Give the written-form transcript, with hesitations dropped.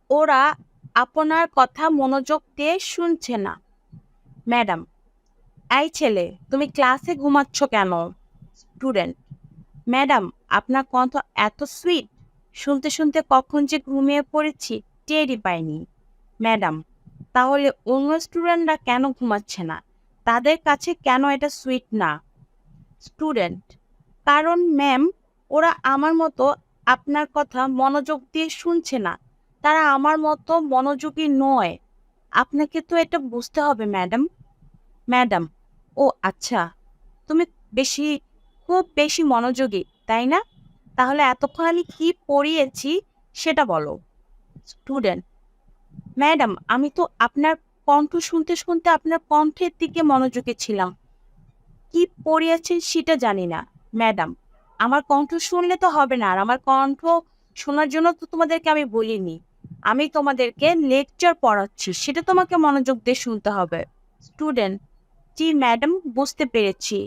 ওরা আপনার কথা মনোযোগ দিয়ে শুনছে না। ম্যাডাম, এই ছেলে, তুমি ক্লাসে ঘুমাচ্ছ কেন? স্টুডেন্ট, ম্যাডাম, আপনার কণ্ঠ এত সুইট, শুনতে শুনতে কখন যে ঘুমিয়ে পড়েছি টেরই পাইনি। ম্যাডাম, তাহলে অন্য স্টুডেন্টরা কেন ঘুমাচ্ছে না? তাদের কাছে কেন এটা সুইট না? স্টুডেন্ট, কারণ ম্যাম, ওরা আমার মতো আপনার কথা মনোযোগ দিয়ে শুনছে না। তারা আমার মতো মনোযোগী নয়। আপনাকে তো এটা বুঝতে হবে ম্যাডাম। ম্যাডাম, ও আচ্ছা, তুমি বেশি খুব বেশি মনোযোগী, তাই না? তাহলে এতক্ষণ আমি কি পড়িয়েছি সেটা বলো। স্টুডেন্ট, ম্যাডাম, আমি তো আপনার কণ্ঠ শুনতে শুনতে আপনার কণ্ঠের দিকে মনোযোগী ছিলাম। কি পড়িয়েছেন সেটা জানি না। ম্যাডাম, আমার কণ্ঠ শুনলে তো হবে না, আর আমার কণ্ঠ শোনার জন্য তো তোমাদেরকে আমি বলিনি। আমি তোমাদেরকে লেকচার পড়াচ্ছি, সেটা তোমাকে মনোযোগ দিয়ে শুনতে হবে। স্টুডেন্ট, জি ম্যাডাম, বুঝতে পেরেছি।